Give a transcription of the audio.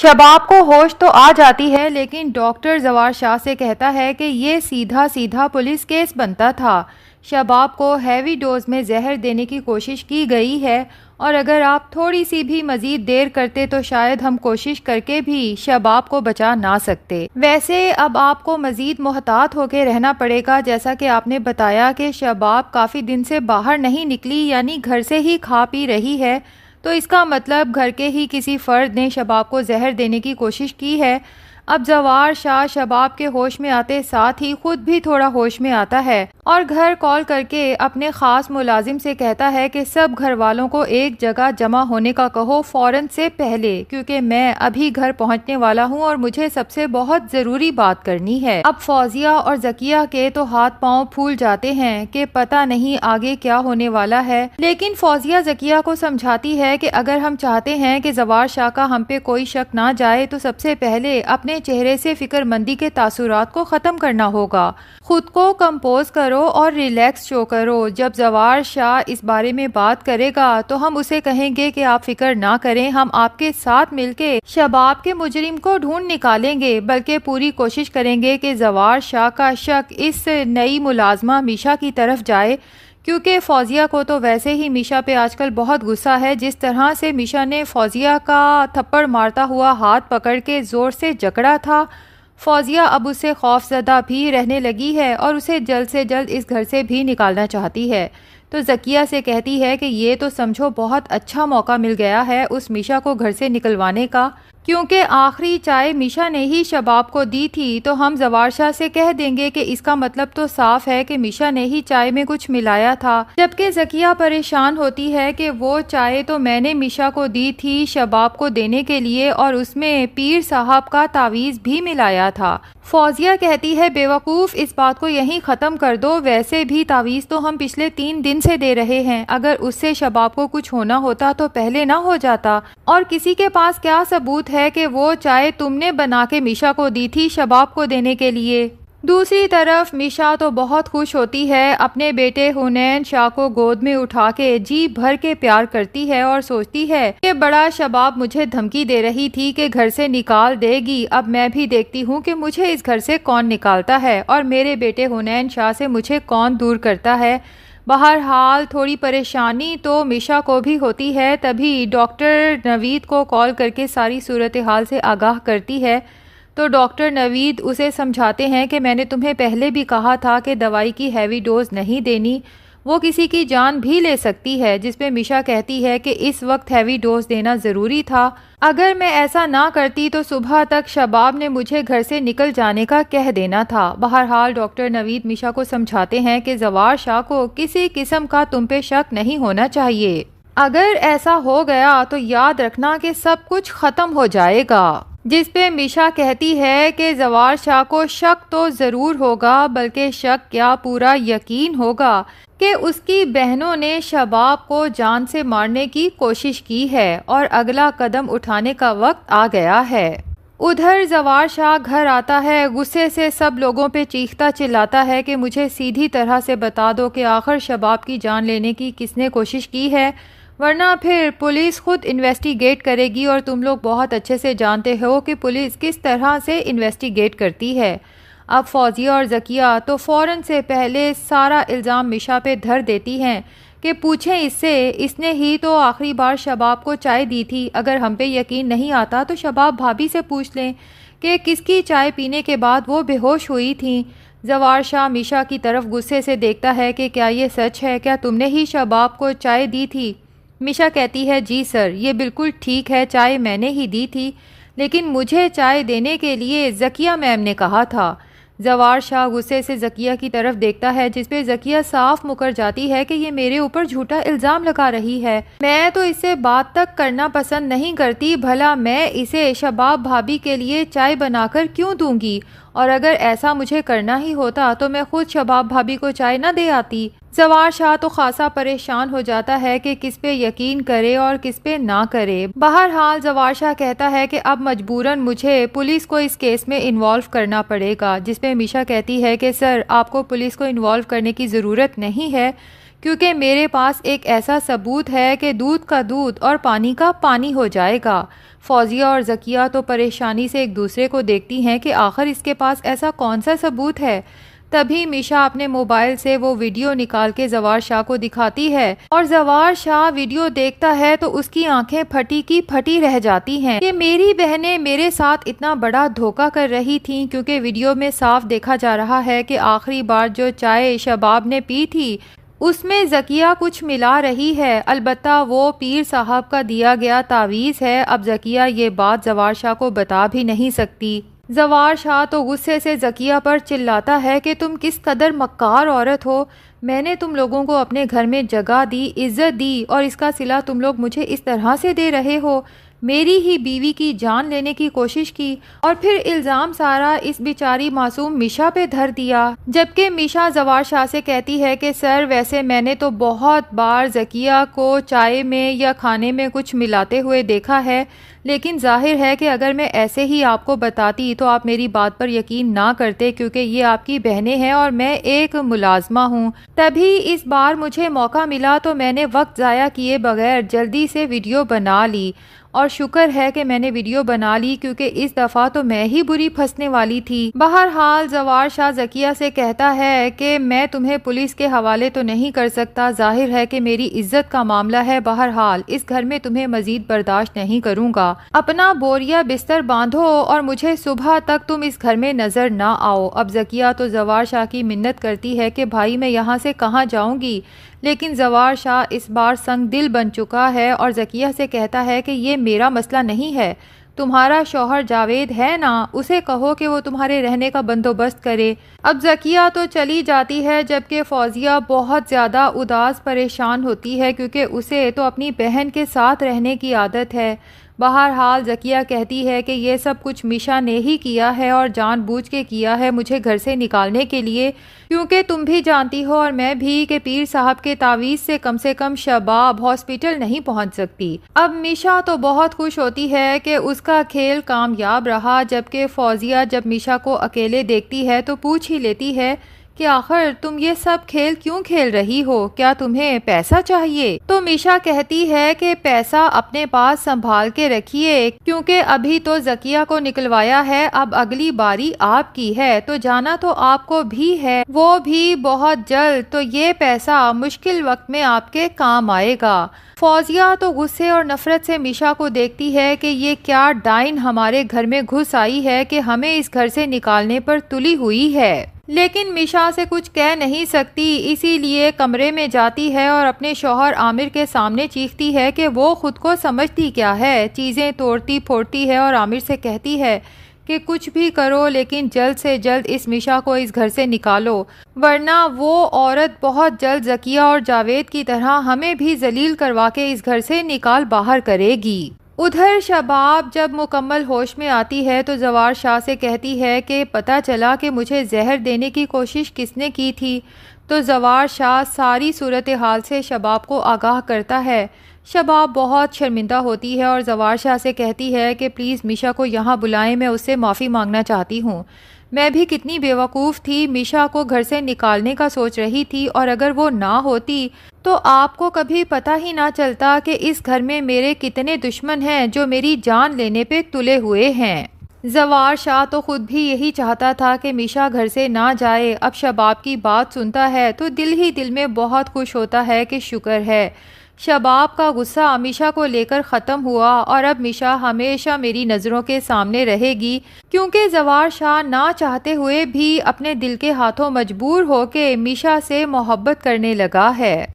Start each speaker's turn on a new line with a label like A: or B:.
A: شباب کو ہوش تو آ جاتی ہے، لیکن ڈاکٹر زوار شاہ سے کہتا ہے کہ یہ سیدھا سیدھا پولیس کیس بنتا تھا۔ شباب کو ہیوی ڈوز میں زہر دینے کی کوشش کی گئی ہے، اور اگر آپ تھوڑی سی بھی مزید دیر کرتے تو شاید ہم کوشش کر کے بھی شباب کو بچا نہ سکتے۔ ویسے اب آپ کو مزید محتاط ہو کے رہنا پڑے گا، جیسا کہ آپ نے بتایا کہ شباب کافی دن سے باہر نہیں نکلی، یعنی گھر سے ہی کھا پی رہی ہے، تو اس کا مطلب گھر کے ہی کسی فرد نے شباب کو زہر دینے کی کوشش کی ہے۔ اب زوار شاہ شباب کے ہوش میں آتے ساتھ ہی خود بھی تھوڑا ہوش میں آتا ہے اور گھر کال کر کے اپنے خاص ملازم سے کہتا ہے کہ سب گھر والوں کو ایک جگہ جمع ہونے کا کہو فوراً سے پہلے، کیونکہ میں ابھی گھر پہنچنے والا ہوں اور مجھے سب سے بہت ضروری بات کرنی ہے۔ اب فوزیہ اور ذکیہ کے تو ہاتھ پاؤں پھول جاتے ہیں کہ پتہ نہیں آگے کیا ہونے والا ہے، لیکن فوزیہ ذکیہ کو سمجھاتی ہے کہ اگر ہم چاہتے ہیں کہ زوار شاہ کا ہم پہ کوئی شک نہ جائے تو سب سے پہلے اپنے چہرے سے فکر مندی کے تاثرات کو ختم کرنا ہوگا۔ خود کو کمپوز کرو اور ریلیکس شو کرو۔ جب زوار شاہ اس بارے میں بات کرے گا تو ہم اسے کہیں گے کہ آپ فکر نہ کریں، ہم آپ کے ساتھ مل کے شباب کے مجرم کو ڈھونڈ نکالیں گے، بلکہ پوری کوشش کریں گے کہ زوار شاہ کا شک اس نئی ملازمہ میشا کی طرف جائے، کیونکہ فوزیہ کو تو ویسے ہی میشا پہ آج کل بہت غصہ ہے۔ جس طرح سے میشا نے فوزیہ کا تھپڑ مارتا ہوا ہاتھ پکڑ کے زور سے جکڑا تھا، فوزیہ اب اس سے خوف زدہ بھی رہنے لگی ہے اور اسے جلد سے جلد اس گھر سے بھی نکالنا چاہتی ہے۔ تو ذکیہ سے کہتی ہے کہ یہ تو سمجھو بہت اچھا موقع مل گیا ہے اس میشا کو گھر سے نکلوانے کا، کیونکہ آخری چائے میشا نے ہی شباب کو دی تھی، تو ہم زوار شاہ سے کہہ دیں گے کہ اس کا مطلب تو صاف ہے کہ میشا نے ہی چائے میں کچھ ملایا تھا۔ جبکہ ذکیہ پریشان ہوتی ہے کہ وہ چائے تو میں نے میشا کو دی تھی شباب کو دینے کے لیے، اور اس میں پیر صاحب کا تعویذ بھی ملایا تھا۔ فوزیہ کہتی ہے بیوقوف، اس بات کو یہیں ختم کر دو، ویسے بھی تعویذ تو ہم پچھلے 3 دن سے دے رہے ہیں، اگر اس سے شباب کو کچھ ہونا ہوتا تو پہلے نہ ہو جاتا، اور کسی کے پاس کیا ثبوت ہے کہ وہ چائے تم نے بنا کے میشا کو دی تھی شباب کو دینے کے لیے؟ دوسری طرف میشا تو بہت خوش ہوتی ہے، اپنے بیٹے حنین شاہ کو گود میں اٹھا کے جی بھر کے پیار کرتی ہے اور سوچتی ہے کہ بڑا شباب مجھے دھمکی دے رہی تھی کہ گھر سے نکال دے گی، اب میں بھی دیکھتی ہوں کہ مجھے اس گھر سے کون نکالتا ہے اور میرے بیٹے حنین شاہ سے مجھے کون دور کرتا ہے۔ بہرحال تھوڑی پریشانی تو میشا کو بھی ہوتی ہے، تبھی ڈاکٹر نوید کو کال کر کے ساری صورتحال سے آگاہ کرتی ہے۔ تو ڈاکٹر نوید اسے سمجھاتے ہیں کہ میں نے تمہیں پہلے بھی کہا تھا کہ دوائی کی ہیوی ڈوز نہیں دینی، وہ کسی کی جان بھی لے سکتی ہے، جس پہ میشا کہتی ہے کہ اس وقت ہیوی ڈوز دینا ضروری تھا، اگر میں ایسا نہ کرتی تو صبح تک شباب نے مجھے گھر سے نکل جانے کا کہہ دینا تھا۔ بہرحال ڈاکٹر نوید میشا کو سمجھاتے ہیں کہ زوار شاہ کو کسی قسم کا تم پہ شک نہیں ہونا چاہیے، اگر ایسا ہو گیا تو یاد رکھنا کہ سب کچھ ختم ہو جائے گا۔ جس پہ میشا کہتی ہے کہ زوار شاہ کو شک تو ضرور ہوگا، بلکہ شک کیا پورا یقین ہوگا کہ اس کی بہنوں نے شباب کو جان سے مارنے کی کوشش کی ہے اور اگلا قدم اٹھانے کا وقت آ گیا ہے۔ ادھر زوار شاہ گھر آتا ہے، غصے سے سب لوگوں پہ چیختا چلاتا ہے کہ مجھے سیدھی طرح سے بتا دو کہ آخر شباب کی جان لینے کی کس نے کوشش کی ہے، ورنہ پھر پولیس خود انویسٹیگیٹ کرے گی، اور تم لوگ بہت اچھے سے جانتے ہو کہ پولیس کس طرح سے انویسٹیگیٹ کرتی ہے۔ اب فوزیہ اور ذکیہ تو فوراً سے پہلے سارا الزام میشا پہ دھر دیتی ہیں کہ پوچھیں اس سے، اس نے ہی تو آخری بار شباب کو چائے دی تھی، اگر ہم پہ یقین نہیں آتا تو شباب بھابھی سے پوچھ لیں کہ کس کی چائے پینے کے بعد وہ بے ہوش ہوئی تھیں۔ زوار شاہ میشا کی طرف غصے سے دیکھتا ہے کہ کیا یہ سچ ہے، کیا تم نے ہی شباب کو چائے دی تھی؟ میشا کہتی ہے جی سر، یہ بالکل ٹھیک ہے، چائے میں نے ہی دی تھی، لیکن مجھے چائے دینے کے لیے ذکیہ میم نے کہا تھا۔ زوار شاہ غصے سے ذکیہ کی طرف دیکھتا ہے، جس پہ ذکیہ صاف مکر جاتی ہے کہ یہ میرے اوپر جھوٹا الزام لگا رہی ہے، میں تو اس سے بات تک کرنا پسند نہیں کرتی، بھلا میں اسے شباب بھابھی کے لیے چائے بنا کر کیوں دوں گی، اور اگر ایسا مجھے کرنا ہی ہوتا تو میں خود شباب بھابھی کو چائے نہ دے آتی۔ زوار شاہ تو خاصا پریشان ہو جاتا ہے کہ کس پہ یقین کرے اور کس پہ نہ کرے۔ بہرحال زوار شاہ کہتا ہے کہ اب مجبوراً مجھے پولیس کو اس کیس میں انوالو کرنا پڑے گا، جس پہ میشا کہتی ہے کہ سر آپ کو پولیس کو انوالو کرنے کی ضرورت نہیں ہے، کیونکہ میرے پاس ایک ایسا ثبوت ہے کہ دودھ کا دودھ اور پانی کا پانی ہو جائے گا۔ فوزیہ اور ذکیہ تو پریشانی سے ایک دوسرے کو دیکھتی ہیں کہ آخر اس کے پاس ایسا کون سا ثبوت ہے۔ تبھی میشا اپنے موبائل سے وہ ویڈیو نکال کے زوار شاہ کو دکھاتی ہے اور زوار شاہ ویڈیو دیکھتا ہے تو اس کی آنکھیں پھٹی کی پھٹی رہ جاتی ہیں کہ میری بہنیں میرے ساتھ اتنا بڑا دھوکہ کر رہی تھیں، کیونکہ ویڈیو میں صاف دیکھا جا رہا ہے کہ آخری بار جو چائے شباب نے پی تھی اس میں ذکیہ کچھ ملا رہی ہے، البتہ وہ پیر صاحب کا دیا گیا تعویذ ہے۔ اب ذکیہ یہ بات زوار شاہ کو بتا بھی نہیں سکتی۔ زوار شاہ تو غصے سے ذکیہ پر چلاتا ہے کہ تم کس قدر مکار عورت ہو، میں نے تم لوگوں کو اپنے گھر میں جگہ دی، عزت دی، اور اس کا صلہ تم لوگ مجھے اس طرح سے دے رہے ہو، میری ہی بیوی کی جان لینے کی کوشش کی، اور پھر الزام سارا اس بیچاری معصوم میشا پہ دھر دیا۔ جبکہ میشا زوار شاہ سے کہتی ہے کہ سر ویسے میں نے تو بہت بار ذکیہ کو چائے میں یا کھانے میں کچھ ملاتے ہوئے دیکھا ہے، لیکن ظاہر ہے کہ اگر میں ایسے ہی آپ کو بتاتی تو آپ میری بات پر یقین نہ کرتے، کیونکہ یہ آپ کی بہنیں ہیں اور میں ایک ملازمہ ہوں۔ تبھی اس بار مجھے موقع ملا تو میں نے وقت ضائع کیے بغیر جلدی سے ویڈیو بنا لی، اور شکر ہے کہ میں نے ویڈیو بنا لی کیونکہ اس دفعہ تو میں ہی بری پھنسنے والی تھی۔ بہرحال زوار شاہ ذکیہ سے کہتا ہے کہ میں تمہیں پولیس کے حوالے تو نہیں کر سکتا، ظاہر ہے کہ میری عزت کا معاملہ ہے، بہرحال اس گھر میں تمہیں مزید برداشت نہیں کروں گا، اپنا بوریا بستر باندھو اور مجھے صبح تک تم اس گھر میں نظر نہ آؤ۔ اب ذکیہ تو زوار شاہ کی منت کرتی ہے کہ بھائی میں یہاں سے کہاں جاؤں گی، لیکن زوار شاہ اس بار سنگ دل بن چکا ہے اور ذکیہ سے کہتا ہے کہ یہ میرا مسئلہ نہیں ہے، تمہارا شوہر جاوید ہے نا، اسے کہو کہ وہ تمہارے رہنے کا بندوبست کرے۔ اب ذکیہ تو چلی جاتی ہے، جبکہ فوزیہ بہت زیادہ اداس پریشان ہوتی ہے کیونکہ اسے تو اپنی بہن کے ساتھ رہنے کی عادت ہے۔ بہرحال ذکیہ کہتی ہے کہ یہ سب کچھ میشا نے ہی کیا ہے اور جان بوجھ کے کیا ہے مجھے گھر سے نکالنے کے لیے، کیونکہ تم بھی جانتی ہو اور میں بھی کہ پیر صاحب کے تعویذ سے کم شباب ہاسپٹل نہیں پہنچ سکتی۔ اب میشا تو بہت خوش ہوتی ہے کہ اس کا کھیل کامیاب رہا، جبکہ فوزیہ جب میشا کو اکیلے دیکھتی ہے تو پوچھ ہی لیتی ہے کہ آخر تم یہ سب کھیل کیوں کھیل رہی ہو، کیا تمہیں پیسہ چاہیے؟ تو میشا کہتی ہے کہ پیسہ اپنے پاس سنبھال کے رکھیے، کیونکہ ابھی تو ذکیہ کو نکلوایا ہے، اب اگلی باری آپ کی ہے، تو جانا تو آپ کو بھی ہے، وہ بھی بہت جلد، تو یہ پیسہ مشکل وقت میں آپ کے کام آئے گا۔ فوزیہ تو غصے اور نفرت سے میشا کو دیکھتی ہے کہ یہ کیا ڈائن ہمارے گھر میں گھس آئی ہے کہ ہمیں اس گھر سے نکالنے پر تلی ہوئی ہے، لیکن میشا سے کچھ کہہ نہیں سکتی، اسی لیے کمرے میں جاتی ہے اور اپنے شوہر عامر کے سامنے چیختی ہے کہ وہ خود کو سمجھتی کیا ہے، چیزیں توڑتی پھوڑتی ہے اور عامر سے کہتی ہے کہ کچھ بھی کرو لیکن جلد سے جلد اس میشا کو اس گھر سے نکالو، ورنہ وہ عورت بہت جلد ذکیہ اور جاوید کی طرح ہمیں بھی ذلیل کروا کے اس گھر سے نکال باہر کرے گی۔ ادھر شباب جب مکمل ہوش میں آتی ہے تو زوار شاہ سے کہتی ہے کہ پتہ چلا کہ مجھے زہر دینے کی کوشش کس نے کی تھی، تو زوار شاہ ساری صورتحال سے شباب کو آگاہ کرتا ہے۔ شباب بہت شرمندہ ہوتی ہے اور زوار شاہ سے کہتی ہے کہ پلیز میشا کو یہاں بلائیں، میں اس سے معافی مانگنا چاہتی ہوں، میں بھی کتنی بیوقوف تھی، میشا کو گھر سے نکالنے کا سوچ رہی تھی، اور اگر وہ نہ ہوتی تو آپ کو کبھی پتہ ہی نہ چلتا کہ اس گھر میں میرے کتنے دشمن ہیں جو میری جان لینے پہ تلے ہوئے ہیں۔ زوار شاہ تو خود بھی یہی چاہتا تھا کہ میشا گھر سے نہ جائے، اب شباب کی بات سنتا ہے تو دل ہی دل میں بہت خوش ہوتا ہے کہ شکر ہے شباب کا غصہ میشا کو لے کر ختم ہوا، اور اب میشا ہمیشہ میری نظروں کے سامنے رہے گی، کیونکہ زوار شاہ نہ چاہتے ہوئے بھی اپنے دل کے ہاتھوں مجبور ہو کے میشا سے محبت کرنے لگا ہے۔